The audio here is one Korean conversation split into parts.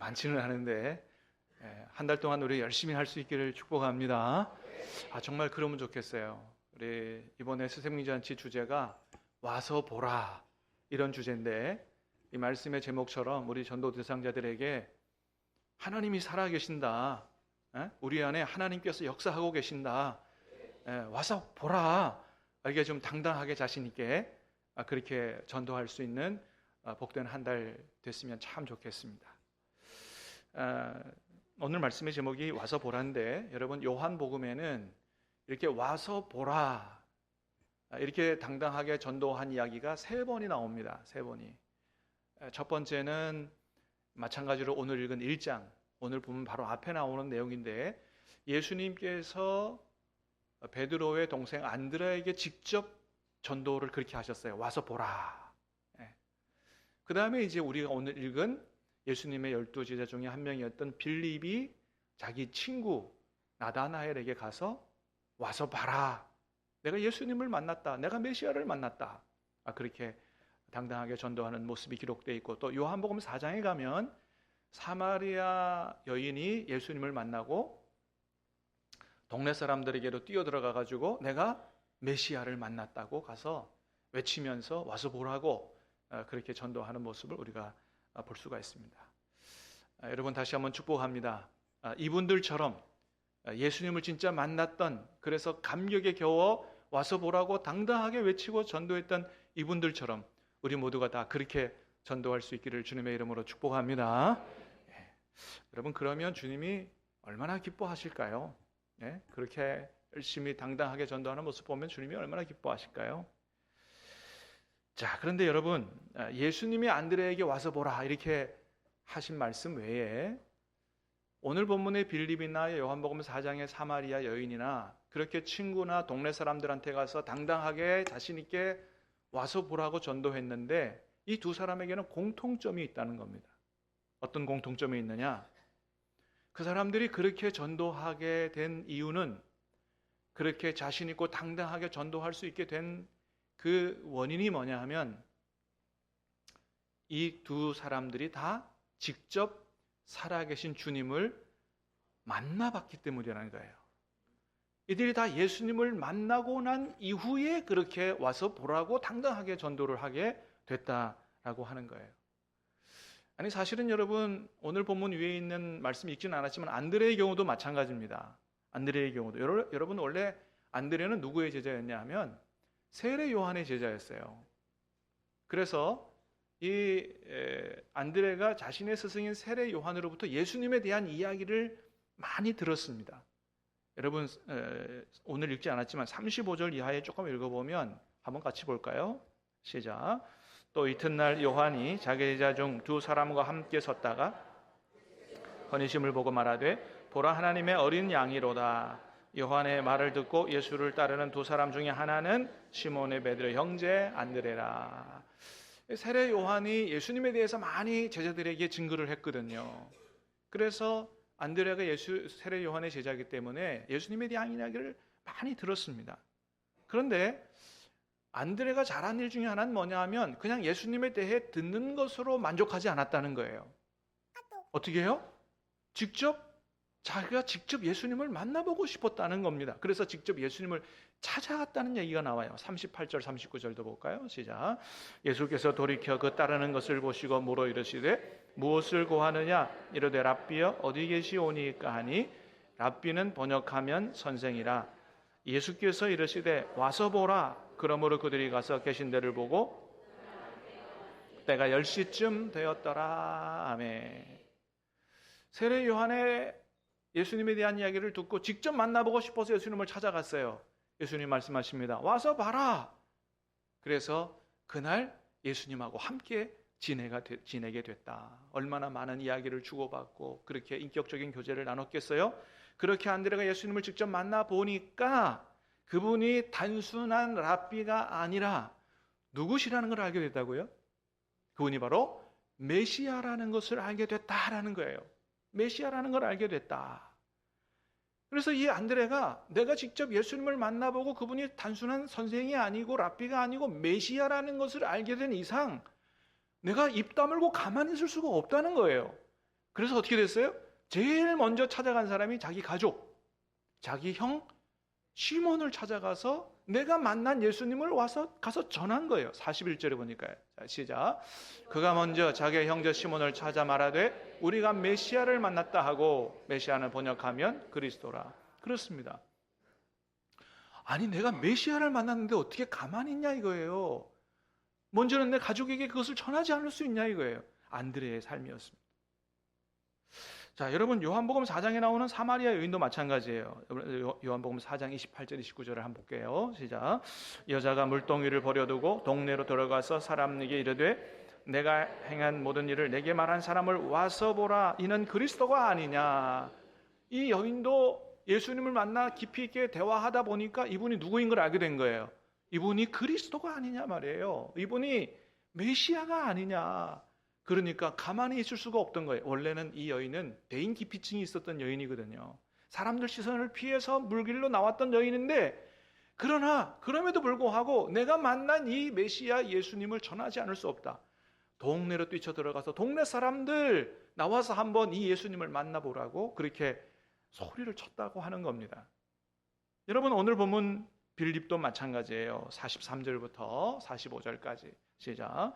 많지는 않은데 한 달 동안 우리 열심히 할 수 있기를 축복합니다. 정말 그러면 좋겠어요. 우리 이번에 스승민잔치 주제가 와서 보라 이런 주제인데, 이 말씀의 제목처럼 우리 전도 대상자들에게 하나님이 살아계신다, 우리 안에 하나님께서 역사하고 계신다, 와서 보라, 이게 좀 당당하게 자신 있게 그렇게 전도할 수 있는 복된 한 달 됐으면 참 좋겠습니다. 오늘 말씀의 제목이 와서 보라인데, 여러분 요한복음에는 이렇게 와서 보라 이렇게 당당하게 전도한 이야기가 3번이 나옵니다. 3번이. 첫 번째는 마찬가지로 오늘 읽은 1장, 오늘 보면 바로 앞에 나오는 내용인데, 예수님께서 베드로의 동생 안드레에게 직접 전도를 그렇게 하셨어요. 와서 보라. 그 다음에 이제 우리가 오늘 읽은 예수님의 12제자 중에 한 명이었던 빌립이 자기 친구 나다나엘에게 가서 와서 봐라, 내가 예수님을 만났다, 내가 메시아를 만났다, 그렇게 당당하게 전도하는 모습이 기록되어 있고, 또 요한복음 4장에 가면 사마리아 여인이 예수님을 만나고 동네 사람들에게로 뛰어들어가 가지고 내가 메시아를 만났다고 가서 외치면서 와서 보라고 그렇게 전도하는 모습을 우리가 볼 수가 있습니다. 여러분, 다시 한번 축복합니다. 이분들처럼 예수님을 진짜 만났던, 그래서 감격에 겨워 와서 보라고 당당하게 외치고 전도했던 이분들처럼 우리 모두가 다 그렇게 전도할 수 있기를 주님의 이름으로 축복합니다. 여러분, 그러면 주님이 얼마나 기뻐하실까요? 그렇게 열심히 당당하게 전도하는 모습 보면 주님이 얼마나 기뻐하실까요? 자, 그런데 여러분, 예수님이 안드레에게 와서 보라 이렇게 하신 말씀 외에 오늘 본문의 빌립이나 요한복음 4장의 사마리아 여인이나 그렇게 친구나 동네 사람들한테 가서 당당하게 자신 있게 와서 보라고 전도했는데, 이 두 사람에게는 공통점이 있다는 겁니다. 어떤 공통점이 있느냐? 그 사람들이 그렇게 전도하게 된 이유는, 그렇게 자신 있고 당당하게 전도할 수 있게 된 그 원인이 뭐냐 하면, 이 두 사람들이 다 직접 살아계신 주님을 만나봤기 때문이라는 거예요. 이들이 다 예수님을 만나고 난 이후에 그렇게 와서 보라고 당당하게 전도를 하게 됐다라고 하는 거예요. 아니, 사실은 여러분, 오늘 본문 위에 있는 말씀이 읽지는 않았지만 안드레의 경우도 마찬가지입니다. 안드레의 경우도, 여러분, 원래 안드레는 누구의 제자였냐 하면 세례 요한의 제자였어요. 그래서 이 안드레가 자신의 스승인 세례 요한으로부터 예수님에 대한 이야기를 많이 들었습니다. 여러분, 오늘 읽지 않았지만 35절 이하에 조금 읽어보면 한번 같이 볼까요? 시작. 또 이튿날 요한이 자기 제자 중 두 사람과 함께 섰다가 건의심을 보고 말하되, 보라, 하나님의 어린 양이로다. 요한의 말을 듣고 예수를 따르는 두 사람 중에 하나는 시몬의 베드로 형제 안드레라. 세례 요한이 예수님에 대해서 많이 제자들에게 증거를 했거든요. 그래서 안드레가 세례 요한의 제자이기 때문에 예수님에 대한 이야기를 많이 들었습니다. 그런데 안드레가 잘한 일 중에 하나는 뭐냐 하면, 그냥 예수님에 대해 듣는 것으로 만족하지 않았다는 거예요. 어떻게 해요? 자기가 직접 예수님을 만나보고 싶었다는 겁니다. 그래서 직접 예수님을 찾아갔다는 얘기가 나와요. 38절 39절도 볼까요? 시작. 예수께서 돌이켜 그 따르는 것을 보시고 물어 이르시되, 무엇을 고하느냐? 이르되, 랍비여 어디 계시오니까 하니, 랍비는 번역하면 선생이라. 예수께서 이르시되, 와서 보라. 그러므로 그들이 가서 계신 데를 보고 때가 10시쯤 되었더라. 아멘. 세례 요한의 예수님에 대한 이야기를 듣고 직접 만나보고 싶어서 예수님을 찾아갔어요. 예수님 말씀하십니다. 와서 봐라. 그래서 그날 예수님하고 함께 지내게 됐다. 얼마나 많은 이야기를 주고받고 그렇게 인격적인 교제를 나눴겠어요? 그렇게 안드레가 예수님을 직접 만나보니까 그분이 단순한 랍비가 아니라 누구시라는 걸 알게 됐다고요? 그분이 바로 메시아라는 것을 알게 됐다라는 거예요. 메시아라는 걸 알게 됐다. 그래서 이 안드레가 내가 직접 예수님을 만나보고 그분이 단순한 선생이 아니고 랍비가 아니고 메시아라는 것을 알게 된 이상 내가 입 다물고 가만히 있을 수가 없다는 거예요. 그래서 어떻게 됐어요? 제일 먼저 찾아간 사람이 자기 가족, 자기 형 시몬을 찾아가서 내가 만난 예수님을 가서 전한 거예요. 41절에 보니까요. 자, 시작. 그가 먼저 자기의 형제 시몬을 찾아 말하되 우리가 메시아를 만났다 하고, 메시아는 번역하면 그리스도라. 그렇습니다. 아니, 내가 메시아를 만났는데 어떻게 가만히 있냐 이거예요. 먼저는 내 가족에게 그것을 전하지 않을 수 있냐 이거예요. 안드레의 삶이었습니다. 자, 여러분, 요한복음 4장에 나오는 사마리아 여인도 마찬가지예요. 요한복음 4장 28절 29절을 한번 볼게요. 시작. 여자가 물동이를 버려두고 동네로 들어가서 사람에게 이르되 내가 행한 모든 일을 내게 말한 사람을 와서 보라. 이는 그리스도가 아니냐. 이 여인도 예수님을 만나 깊이 있게 대화하다 보니까 이분이 누구인 걸 알게 된 거예요. 이분이 그리스도가 아니냐 말이에요. 이분이 메시아가 아니냐. 그러니까 가만히 있을 수가 없던 거예요. 원래는 이 여인은 대인 기피증이 있었던 여인이거든요. 사람들 시선을 피해서 물길로 나왔던 여인인데, 그러나 그럼에도 불구하고 내가 만난 이 메시아 예수님을 전하지 않을 수 없다. 동네로 뛰쳐들어가서 동네 사람들 나와서 한번 이 예수님을 만나보라고 그렇게 소리를 쳤다고 하는 겁니다. 여러분, 오늘 본문 빌립도 마찬가지예요. 43절부터 45절까지 시작.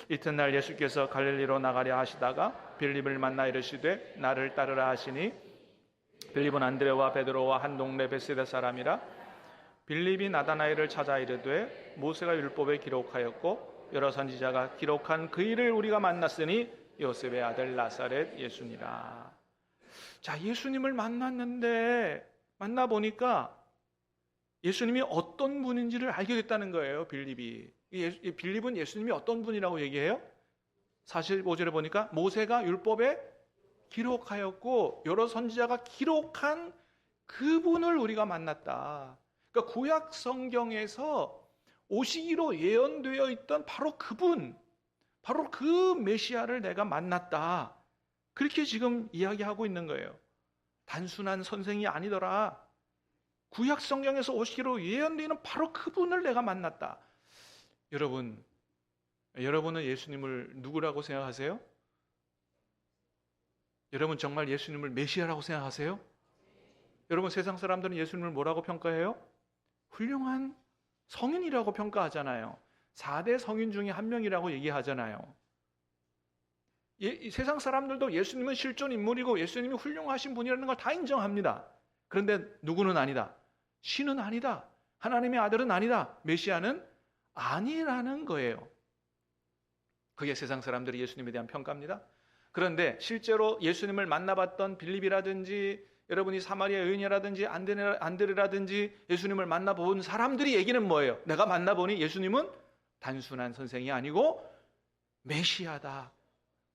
이튿날 예수께서 갈릴리로 나가려 하시다가 빌립을 만나 이르시되 나를 따르라 하시니, 빌립은 안드레와 베드로와 한 동네 베세다 사람이라. 빌립이 나다나엘을 찾아 이르되 모세가 율법에 기록하였고 여러 선지자가 기록한 그 일을 우리가 만났으니 요셉의 아들 나사렛 예수니라. 자, 예수님을 만났는데 만나보니까 예수님이 어떤 분인지를 알게 됐다는 거예요. 빌립은 예수님이 어떤 분이라고 얘기해요? 45절에 보니까 모세가 율법에 기록하였고 여러 선지자가 기록한 그분을 우리가 만났다. 그러니까 구약 성경에서 오시기로 예언되어 있던 바로 그분, 바로 그 메시아를 내가 만났다. 그렇게 지금 이야기하고 있는 거예요. 단순한 선생이 아니더라. 구약 성경에서 오시기로 예언되는 바로 그분을 내가 만났다. 여러분은 예수님을 누구라고 생각하세요? 여러분 정말 예수님을 메시아라고 생각하세요? 여러분, 세상 사람들은 예수님을 뭐라고 평가해요? 훌륭한 성인이라고 평가하잖아요. 4대 성인 중에 한 명이라고 얘기하잖아요. 세상 사람들도 예수님은 실존 인물이고 예수님이 훌륭하신 분이라는 걸 다 인정합니다. 그런데 누구는 아니다. 신은 아니다. 하나님의 아들은 아니다. 메시아는 아니라는 거예요. 그게 세상 사람들이 예수님에 대한 평가입니다. 그런데 실제로 예수님을 만나봤던 빌립이라든지 여러분이 사마리아 여인이라든지 안드레라든지 예수님을 만나본 사람들이 얘기는 뭐예요? 내가 만나보니 예수님은 단순한 선생이 아니고 메시아다.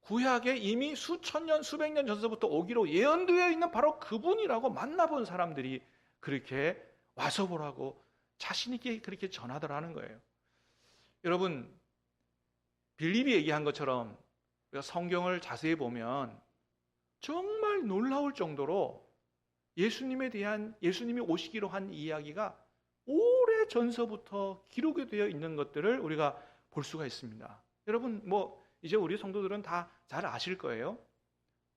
구약에 이미 수천 년, 수백 년 전서부터 오기로 예언되어 있는 바로 그분이라고 만나본 사람들이 그렇게 와서 보라고 자신 있게 그렇게 전하더라는 거예요. 여러분, 빌립이 얘기한 것처럼 우리가 성경을 자세히 보면 정말 놀라울 정도로 예수님이 오시기로 한 이야기가 오래 전서부터 기록이 되어 있는 것들을 우리가 볼 수가 있습니다. 여러분, 이제 우리 성도들은 다 잘 아실 거예요.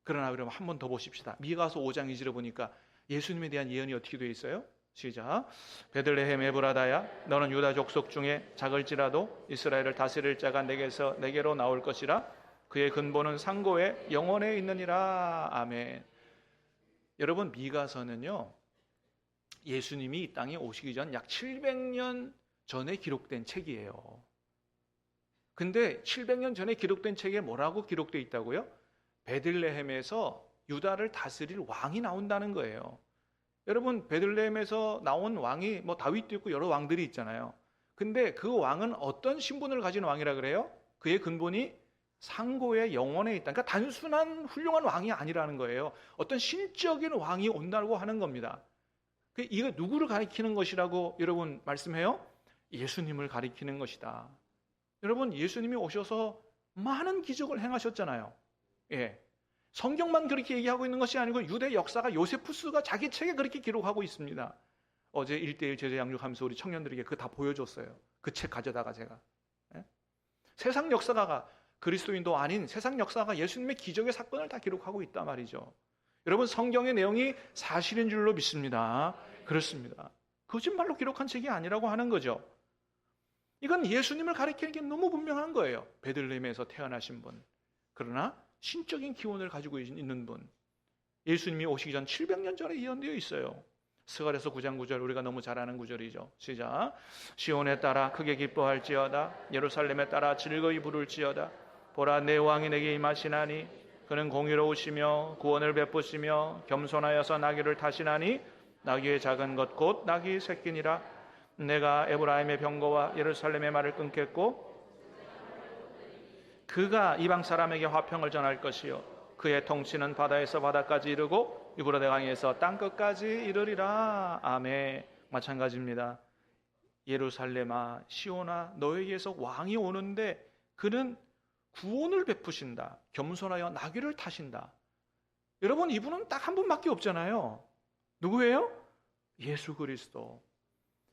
그러나 그러면 한 번 더 보십시다. 미가서 5장 2절에 보니까 예수님에 대한 예언이 어떻게 되어 있어요? 시작. 베들레헴 에브라다야, 너는 유다 족속 중에 작을지라도 이스라엘을 다스릴 자가 내게로 나올 것이라. 그의 근본은 상고에 영원에 있느니라. 아멘. 여러분, 미가서는요, 예수님이 이 땅에 오시기 전 약 700년 전에 기록된 책이에요. 근데 700년 전에 기록된 책에 뭐라고 기록되어 있다고요? 베들레헴에서 유다를 다스릴 왕이 나온다는 거예요. 여러분, 베들레헴에서 나온 왕이 다윗도 있고 여러 왕들이 있잖아요. 근데 그 왕은 어떤 신분을 가진 왕이라 그래요? 그의 근본이 상고의 영원에 있다. 그러니까 단순한 훌륭한 왕이 아니라는 거예요. 어떤 신적인 왕이 온다고 하는 겁니다. 이거 누구를 가리키는 것이라고 여러분 말씀해요? 예수님을 가리키는 것이다. 여러분, 예수님이 오셔서 많은 기적을 행하셨잖아요. 예. 성경만 그렇게 얘기하고 있는 것이 아니고 유대 역사가 요세푸스가 자기 책에 그렇게 기록하고 있습니다. 어제 1:1 제자 양육하면서 우리 청년들에게 그거 다 보여줬어요. 그 책 가져다가 제가. 예? 세상 역사가 그리스도인도 아닌 세상 역사가 예수님의 기적의 사건을 다 기록하고 있단 말이죠. 여러분, 성경의 내용이 사실인 줄로 믿습니다. 그렇습니다. 거짓말로 기록한 책이 아니라고 하는 거죠. 이건 예수님을 가리키는 게 너무 분명한 거예요. 베들레헴에서 태어나신 분, 그러나 신적인 기원을 가지고 있는 분, 예수님이 오시기 전 700년 전에 예언되어 있어요. 스가랴서 9장 9절, 우리가 너무 잘 아는 구절이죠. 시작. 시온에 따라 크게 기뻐할지어다, 예루살렘에 따라 즐거이 부를지어다. 보라, 내 왕이 내게 임하시나니 그는 공의로우시며 구원을 베푸시며 겸손하여서 나귀를 타시나니 나귀의 작은 것 곧 나귀의 새끼니라. 내가 에브라임의 병거와 예루살렘의 말을 끊겠고 그가 이방 사람에게 화평을 전할 것이요 그의 통치는 바다에서 바다까지 이르고 유브라데 강에서 땅끝까지 이르리라. 아멘. 마찬가지입니다. 예루살렘아, 시온아, 너에게서 왕이 오는데 그는 구원을 베푸신다. 겸손하여 나귀를 타신다. 여러분, 이분은 딱 한 분밖에 없잖아요. 누구예요? 예수 그리스도.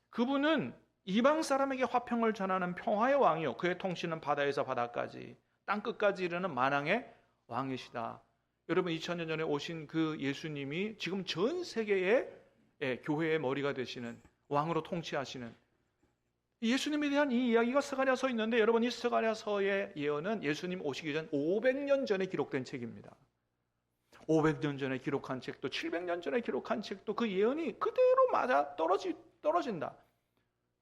그분은 이방 사람에게 화평을 전하는 평화의 왕이요 그의 통치는 바다에서 바다까지 땅끝까지 이르는 만왕의 왕이시다. 여러분, 2000년 전에 오신 그 예수님이 지금 전 세계의 교회의 머리가 되시는, 왕으로 통치하시는 예수님에 대한 이 이야기가 스가랴서에 있는데, 여러분, 이 스가랴서의 예언은 예수님 오시기 전 500년 전에 기록된 책입니다. 500년 전에 기록한 책도 700년 전에 기록한 책도 그 예언이 그대로 맞아 떨어진다.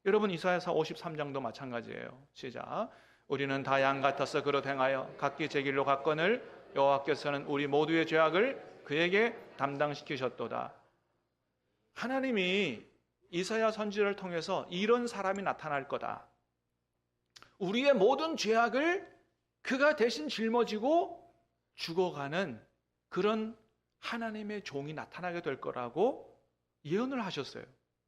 여러분, 이사야서 53장도 마찬가지예요. 시작. 우리는 다 양 같아서 그릇 행하여 각기 제 길로 갔거늘 여호와께서는 우리 모두의 죄악을 그에게 담당시키셨도다. 하나님이 이사야 선지자를 통해서 이런 사람이 나타날 거다. 우리의 모든 죄악을 그가 대신 짊어지고 죽어가는 그런 하나님의 종이 나타나게 될 거라고 예언을 하셨어요.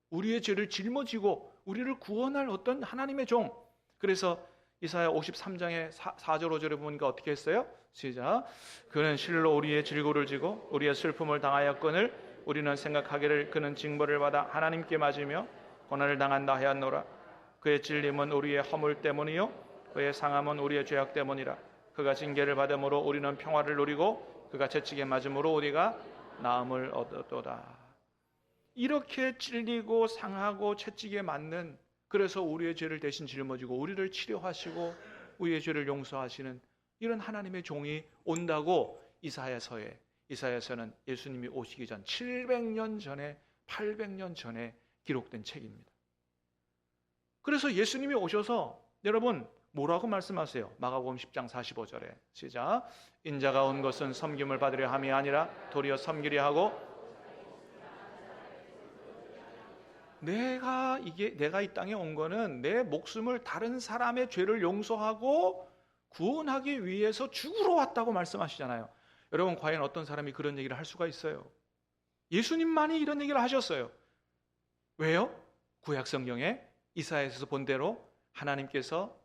우리의 죄를 짊어지고 우리를 구원할 어떤 하나님의 종. 그래서 이사야 53장의 4절 5절에 보니까 어떻게 했어요? 시작. 그는 실로 우리의 질고를 지고 우리의 슬픔을 당하였거늘 우리는 생각하기를 그는 징벌을 받아 하나님께 맞으며 고난을 당한다 하였노라. 그의 찔림은 우리의 허물 때문이요 그의 상함은 우리의 죄악 때문이라. 그가 징계를 받음으로 우리는 평화를 누리고 그가 채찍에 맞음으로 우리가 나음을 얻었도다. 이렇게 찔리고 상하고 채찍에 맞는, 그래서 우리의 죄를 대신 짊어지고 우리를 치료하시고 우리의 죄를 용서하시는 이런 하나님의 종이 온다고 이사야서는 예수님이 오시기 전 700년 전에 800년 전에 기록된 책입니다. 그래서 예수님이 오셔서 여러분 뭐라고 말씀하세요? 마가복음 10장 45절에 시작. 인자가 온 것은 섬김을 받으려 함이 아니라 도리어 섬기려 하고 내가 이 땅에 온 거는 내 목숨을 다른 사람의 죄를 용서하고 구원하기 위해서 죽으러 왔다고 말씀하시잖아요. 여러분, 과연 어떤 사람이 그런 얘기를 할 수가 있어요? 예수님만이 이런 얘기를 하셨어요. 왜요? 구약 성경에 이사야에서 본 대로 하나님께서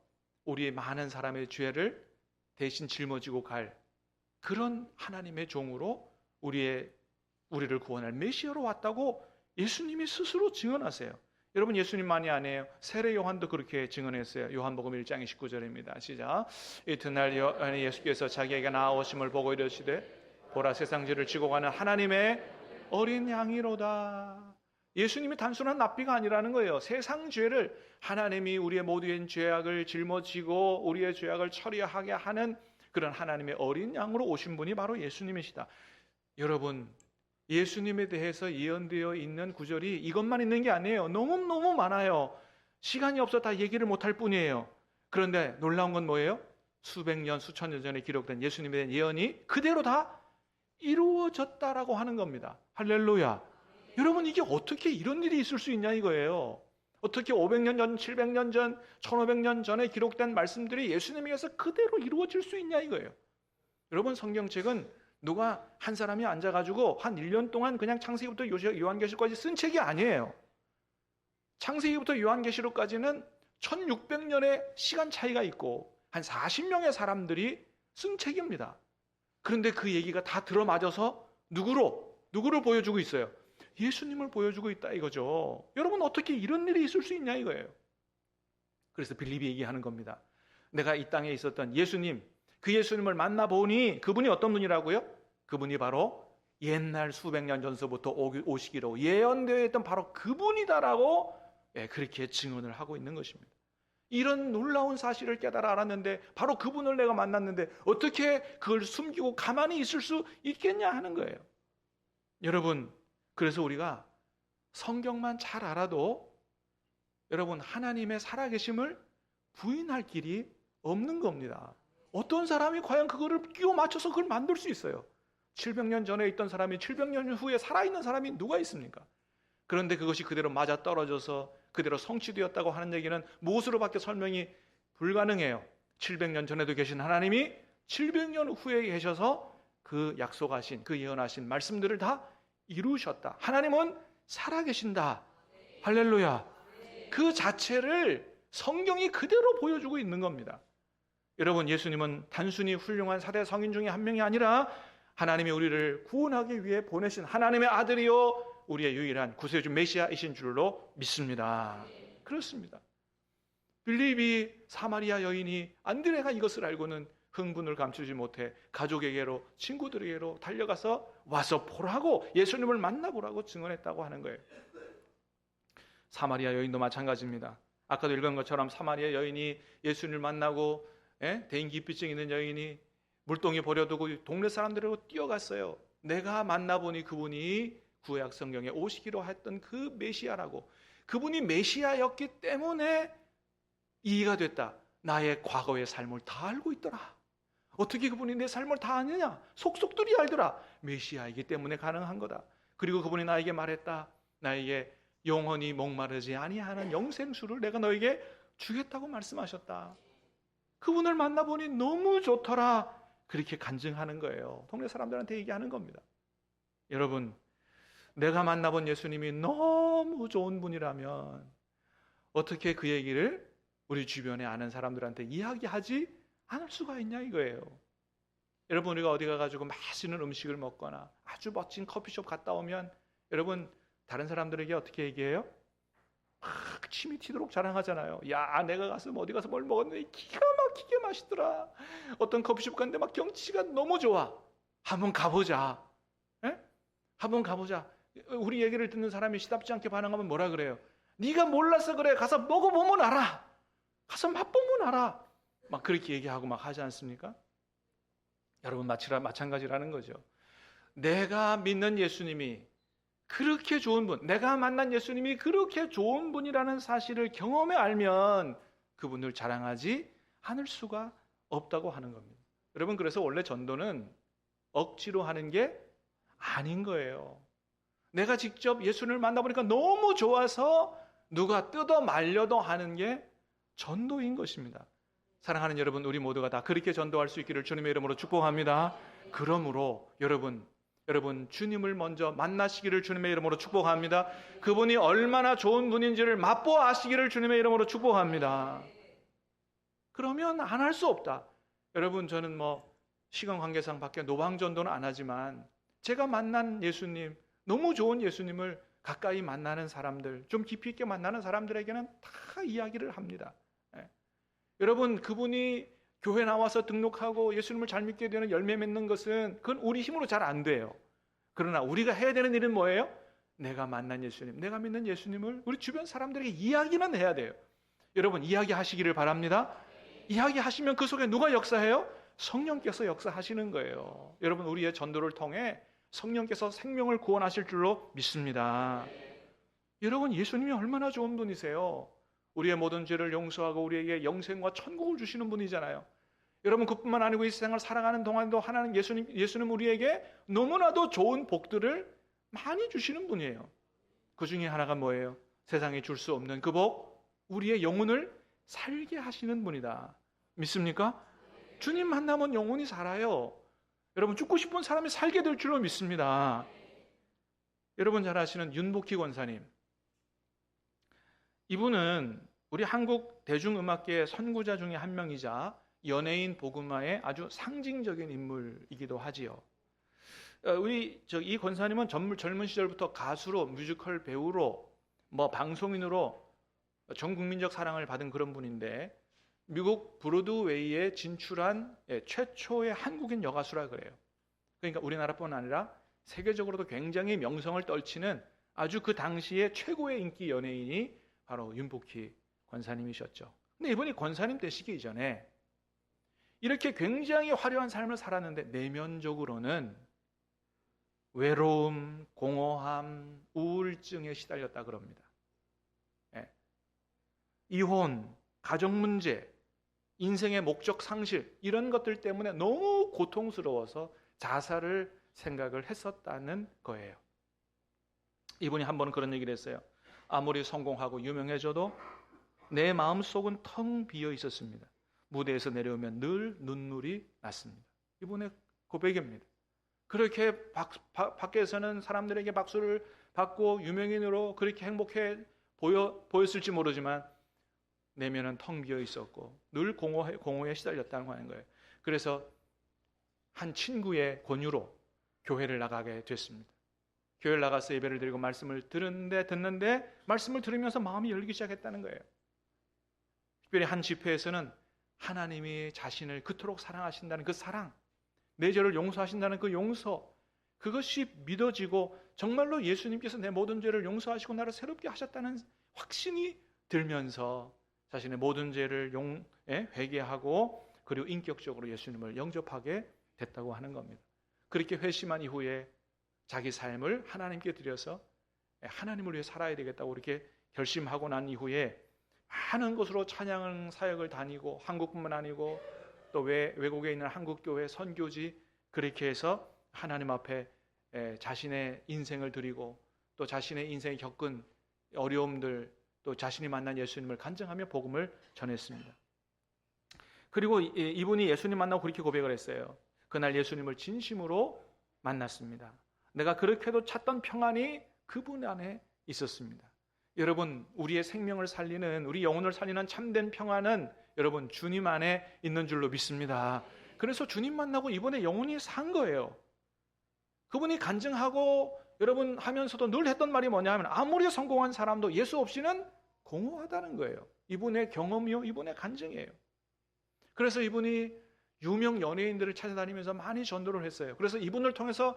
우리의 많은 사람의 죄를 대신 짊어지고 갈 그런 하나님의 종으로 우리를 구원할 메시아로 왔다고 예수님이 스스로 증언하세요. 여러분, 예수님만이 아니에요. 세례 요한도 그렇게 증언했어요. 요한복음 1장 19절입니다. 시작. 이튿날 예수께서 자기에게 나아오심을 보고 이르시되 보라, 세상 죄를 지고 가는 하나님의 어린 양이로다. 예수님이 단순한 납비가 아니라는 거예요. 세상 죄를 하나님이 우리의 모든 죄악을 짊어지고 우리의 죄악을 처리하게 하는 그런 하나님의 어린 양으로 오신 분이 바로 예수님이시다. 여러분, 예수님에 대해서 예언되어 있는 구절이 이것만 있는 게 아니에요. 너무너무 많아요. 시간이 없어 다 얘기를 못할 뿐이에요. 그런데 놀라운 건 뭐예요? 수백 년, 수천 년 전에 기록된 예수님에 대한 예언이 그대로 다 이루어졌다라고 하는 겁니다. 할렐루야. 여러분, 이게 어떻게 이런 일이 있을 수 있냐 이거예요. 어떻게 500년 전, 700년 전, 1500년 전에 기록된 말씀들이 예수님에게서 그대로 이루어질 수 있냐 이거예요. 여러분, 성경책은 누가 한 사람이 앉아가지고 한 1년 동안 그냥 창세기부터 요한계시록까지 쓴 책이 아니에요. 창세기부터 요한계시록까지는 1600년의 시간 차이가 있고 한 40명의 사람들이 쓴 책입니다. 그런데 그 얘기가 다 들어맞아서 누구를 보여주고 있어요? 예수님을 보여주고 있다 이거죠. 여러분, 어떻게 이런 일이 있을 수 있냐 이거예요. 그래서 빌립이 얘기하는 겁니다. 내가 이 땅에 있었던 예수님, 그 예수님을 만나보니 그분이 어떤 분이라고요? 그분이 바로 옛날 수백 년 전서부터 오시기로 예언되어 있던 바로 그분이다라고 그렇게 증언을 하고 있는 것입니다. 이런 놀라운 사실을 깨달아 알았는데 바로 그분을 내가 만났는데 어떻게 그걸 숨기고 가만히 있을 수 있겠냐 하는 거예요. 여러분, 그래서 우리가 성경만 잘 알아도 여러분 하나님의 살아계심을 부인할 길이 없는 겁니다. 어떤 사람이 과연 그거를 끼워 맞춰서 그걸 만들 수 있어요? 700년 전에 있던 사람이 700년 후에 살아있는 사람이 누가 있습니까? 그런데 그것이 그대로 맞아떨어져서 그대로 성취되었다고 하는 얘기는 무엇으로밖에 설명이 불가능해요. 700년 전에도 계신 하나님이 700년 후에 계셔서 그 약속하신, 그 예언하신 말씀들을 다 이루셨다. 하나님은 살아계신다. 할렐루야. 그 자체를 성경이 그대로 보여주고 있는 겁니다. 여러분, 예수님은 단순히 훌륭한 4대 성인 중에 한 명이 아니라 하나님이 우리를 구원하기 위해 보내신 하나님의 아들이요 우리의 유일한 구세주 메시아이신 줄로 믿습니다. 그렇습니다. 빌립이 사마리아 여인이 안드레가 이것을 알고는 흥분을 감추지 못해 가족에게로 친구들에게로 달려가서 와서 보라고 예수님을 만나보라고 증언했다고 하는 거예요. 사마리아 여인도 마찬가지입니다. 아까도 읽은 것처럼 사마리아 여인이 예수님을 만나고 대인기피증 있는 여인이 물동이 버려두고 동네 사람들하고 뛰어갔어요. 내가 만나보니 그분이 구약 성경에 오시기로 했던 그 메시아라고. 그분이 메시아였기 때문에 이해가 됐다. 나의 과거의 삶을 다 알고 있더라. 어떻게 그분이 내 삶을 다 아느냐? 속속들이 알더라. 메시아이기 때문에 가능한 거다. 그리고 그분이 나에게 말했다. 나에게 영원히 목마르지 아니하는 영생수를 내가 너에게 주겠다고 말씀하셨다. 그분을 만나보니 너무 좋더라. 그렇게 간증하는 거예요. 동네 사람들한테 얘기하는 겁니다. 여러분, 내가 만나본 예수님이 너무 좋은 분이라면 어떻게 그 얘기를 우리 주변에 아는 사람들한테 이야기하지 않을 수가 있냐 이거예요. 여러분, 우리가 어디 가가지고 맛있는 음식을 먹거나 아주 멋진 커피숍 갔다 오면 여러분 다른 사람들에게 어떻게 얘기해요? 막 침이 튀도록 자랑하잖아요. 야, 내가 가서 어디 가서 뭘 먹었는데 기가 막히게 맛있더라. 어떤 커피숍 갔는데 막 경치가 너무 좋아. 한번 가보자. 에? 한번 가보자. 우리 얘기를 듣는 사람이 시답지 않게 반응하면 뭐라 그래요? 네가 몰라서 그래. 가서 먹어보면 알아. 가서 맛보면 알아. 막 그렇게 얘기하고 막 하지 않습니까? 여러분, 마찬가지라는 거죠. 내가 믿는 예수님이 그렇게 좋은 분, 내가 만난 예수님이 그렇게 좋은 분이라는 사실을 경험해 알면 그분을 자랑하지 않을 수가 없다고 하는 겁니다. 여러분, 그래서 원래 전도는 억지로 하는 게 아닌 거예요. 내가 직접 예수님을 만나보니까 너무 좋아서 누가 뜯어 말려도 하는 게 전도인 것입니다. 사랑하는 여러분, 우리 모두가 다 그렇게 전도할 수 있기를 주님의 이름으로 축복합니다. 그러므로 여러분 주님을 먼저 만나시기를 주님의 이름으로 축복합니다. 그분이 얼마나 좋은 분인지를 맛보아 아시기를 주님의 이름으로 축복합니다. 그러면 안 할 수 없다. 여러분, 저는 시간 관계상 밖에 노방전도는 안 하지만 제가 만난 예수님, 너무 좋은 예수님을 가까이 만나는 사람들, 좀 깊이 있게 만나는 사람들에게는 다 이야기를 합니다. 여러분, 그분이 교회 나와서 등록하고 예수님을 잘 믿게 되는 열매 맺는 것은 그건 우리 힘으로 잘 안 돼요. 그러나 우리가 해야 되는 일은 뭐예요? 내가 만난 예수님, 내가 믿는 예수님을 우리 주변 사람들에게 이야기는 해야 돼요. 여러분, 이야기하시기를 바랍니다. 이야기하시면 그 속에 누가 역사해요? 성령께서 역사하시는 거예요. 여러분, 우리의 전도를 통해 성령께서 생명을 구원하실 줄로 믿습니다. 여러분, 예수님이 얼마나 좋은 분이세요. 우리의 모든 죄를 용서하고 우리에게 영생과 천국을 주시는 분이잖아요. 여러분, 그뿐만 아니고 이 세상을 살아가는 동안도 하나님 예수님 우리에게 너무나도 좋은 복들을 많이 주시는 분이에요. 그 중에 하나가 뭐예요? 세상에 줄 수 없는 그 복, 우리의 영혼을 살게 하시는 분이다. 믿습니까? 주님 만나면 영혼이 살아요. 여러분, 죽고 싶은 사람이 살게 될 줄로 믿습니다. 여러분 잘 아시는 윤복희 권사님, 이분은 우리 한국 대중음악계의 선구자 중에 한 명이자 연예인 복음화의 아주 상징적인 인물이기도 하지요. 이 권사님은 젊은 시절부터 가수로, 뮤지컬 배우로, 방송인으로 전 국민적 사랑을 받은 그런 분인데, 미국 브로드웨이에 진출한 최초의 한국인 여가수라 그래요. 그러니까 우리나라뿐 아니라 세계적으로도 굉장히 명성을 떨치는 아주 그 당시에 최고의 인기 연예인이 바로 윤복희 권사님이셨죠. 근데 이분이 권사님 되시기 이전에 이렇게 굉장히 화려한 삶을 살았는데 내면적으로는 외로움, 공허함, 우울증에 시달렸다 그럽니다. 이혼, 가정 문제, 인생의 목적 상실 이런 것들 때문에 너무 고통스러워서 자살을 생각을 했었다는 거예요. 이분이 한 번은 그런 얘기를 했어요. 아무리 성공하고 유명해져도 내 마음속은 텅 비어 있었습니다. 무대에서 내려오면 늘 눈물이 났습니다. 이분의 고백입니다. 그렇게 밖에서는 사람들에게 박수를 받고 유명인으로 그렇게 행복해 보였을지 모르지만 내면은 텅 비어 있었고 늘 공허에 시달렸다는 거예요. 그래서 한 친구의 권유로 교회를 나가게 됐습니다. 교회를 나가서 예배를 드리고 말씀을 듣는데 말씀을 들으면서 마음이 열리기 시작했다는 거예요. 특별히 한 집회에서는 하나님이 자신을 그토록 사랑하신다는 그 사랑, 내 죄를 용서하신다는 그 용서, 그것이 믿어지고 정말로 예수님께서 내 모든 죄를 용서하시고 나를 새롭게 하셨다는 확신이 들면서 자신의 모든 죄를 회개하고 그리고 인격적으로 예수님을 영접하게 됐다고 하는 겁니다. 그렇게 회심한 이후에 자기 삶을 하나님께 드려서 하나님을 위해 살아야 되겠다고 이렇게 결심하고 난 이후에 많은 곳으로 찬양 사역을 다니고 한국뿐만 아니고 또 외국에 있는 한국교회 선교지 그렇게 해서 하나님 앞에 자신의 인생을 드리고 또 자신의 인생에 겪은 어려움들 또 자신이 만난 예수님을 간증하며 복음을 전했습니다. 그리고 이분이 예수님 만나고 그렇게 고백을 했어요. 그날 예수님을 진심으로 만났습니다. 내가 그렇게도 찾던 평안이 그분 안에 있었습니다. 여러분, 우리의 생명을 살리는, 우리 영혼을 살리는 참된 평안은 여러분 주님 안에 있는 줄로 믿습니다. 그래서 주님 만나고 이번에 영혼이 산 거예요. 그분이 간증하고 여러분 하면서도 늘 했던 말이 뭐냐 하면 아무리 성공한 사람도 예수 없이는 공허하다는 거예요. 이분의 경험이요, 이분의 간증이에요. 그래서 이분이 유명 연예인들을 찾아다니면서 많이 전도를 했어요. 그래서 이분을 통해서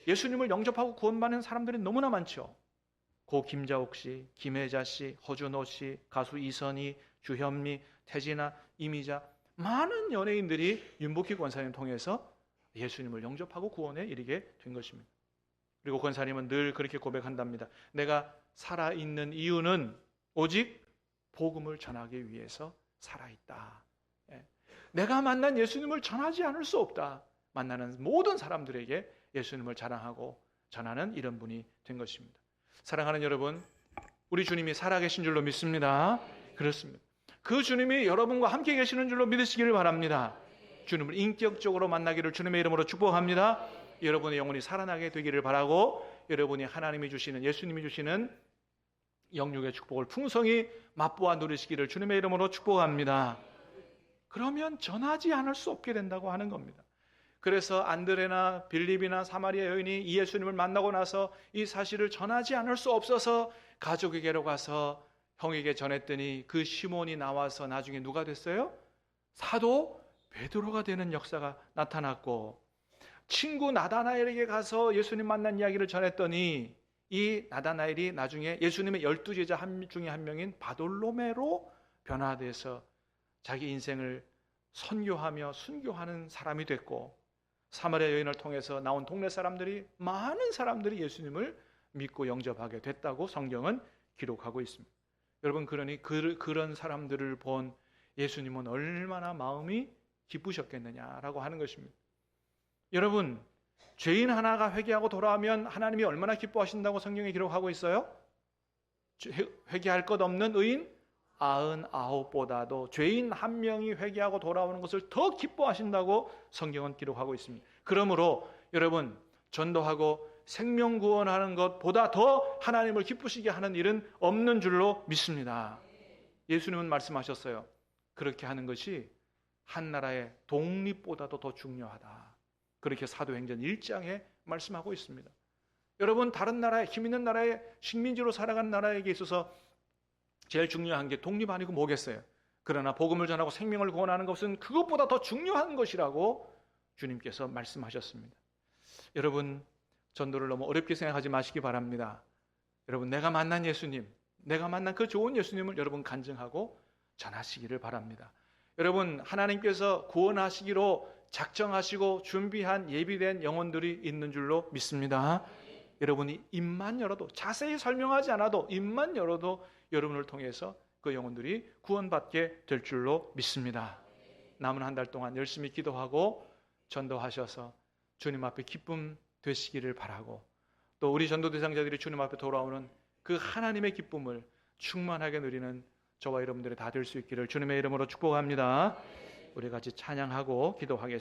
예수님을 영접하고 구원받는 사람들이 너무나 많죠. 고 김자옥 씨, 김혜자 씨, 허준호 씨, 가수 이선희, 주현미, 태진아, 이미자 많은 연예인들이 윤복희 권사님 통해서 예수님을 영접하고 구원에 이르게 된 것입니다. 그리고 권사님은 늘 그렇게 고백한답니다. 내가 살아있는 이유는 오직 복음을 전하기 위해서 살아있다. 내가 만난 예수님을 전하지 않을 수 없다. 만나는 모든 사람들에게 예수님을 자랑하고 전하는 이런 분이 된 것입니다. 사랑하는 여러분, 우리 주님이 살아계신 줄로 믿습니다. 그렇습니다. 그 주님이 여러분과 함께 계시는 줄로 믿으시기를 바랍니다. 주님을 인격적으로 만나기를 주님의 이름으로 축복합니다. 여러분의 영혼이 살아나게 되기를 바라고 여러분이 하나님이 주시는 예수님이 주시는 영육의 축복을 풍성히 맛보아 누리시기를 주님의 이름으로 축복합니다. 그러면 전하지 않을 수 없게 된다고 하는 겁니다. 그래서 안드레나 빌립이나 사마리아 여인이 이 예수님을 만나고 나서 이 사실을 전하지 않을 수 없어서 가족에게로 가서 형에게 전했더니 그 시몬이 나와서 나중에 누가 됐어요? 사도 베드로가 되는 역사가 나타났고, 친구 나다나엘에게 가서 예수님 만난 이야기를 전했더니 이 나다나엘이 나중에 예수님의 12제자 중에 한 명인 바돌로메로 변화돼서 자기 인생을 선교하며 순교하는 사람이 됐고, 사마리아 여인을 통해서 나온 동네 사람들이 많은 사람들이 예수님을 믿고 영접하게 됐다고 성경은 기록하고 있습니다. 여러분, 그러니 그런 사람들을 본 예수님은 얼마나 마음이 기쁘셨겠느냐라고 하는 것입니다. 여러분, 죄인 하나가 회개하고 돌아오면 하나님이 얼마나 기뻐하신다고 성경에 기록하고 있어요? 회개할 것 없는 의인 99보다도 죄인 한 명이 회개하고 돌아오는 것을 더 기뻐하신다고 성경은 기록하고 있습니다. 그러므로 여러분, 전도하고 생명 구원하는 것보다 더 하나님을 기쁘시게 하는 일은 없는 줄로 믿습니다. 예수님은 말씀하셨어요. 그렇게 하는 것이 한 나라의 독립보다도 더 중요하다. 그렇게 사도행전 1장에 말씀하고 있습니다. 여러분, 다른 나라에, 힘 있는 나라에 식민지로 살아간 나라에게 있어서 제일 중요한 게 독립 아니고 뭐겠어요? 그러나 복음을 전하고 생명을 구원하는 것은 그것보다 더 중요한 것이라고 주님께서 말씀하셨습니다. 여러분, 전도를 너무 어렵게 생각하지 마시기 바랍니다. 여러분, 내가 만난 예수님, 내가 만난 그 좋은 예수님을 여러분 간증하고 전하시기를 바랍니다. 여러분, 하나님께서 구원하시기로 작정하시고 준비한 예비된 영혼들이 있는 줄로 믿습니다. 여러분이 입만 열어도, 자세히 설명하지 않아도 입만 열어도 여러분을 통해서 그 영혼들이 구원받게 될 줄로 믿습니다. 남은 한 달 동안 열심히 기도하고 전도하셔서 주님 앞에 기쁨 되시기를 바라고, 또 우리 전도 대상자들이 주님 앞에 돌아오는 그 하나님의 기쁨을 충만하게 누리는 저와 여러분들이 다 될 수 있기를 주님의 이름으로 축복합니다. 우리 같이 찬양하고 기도하겠습니다.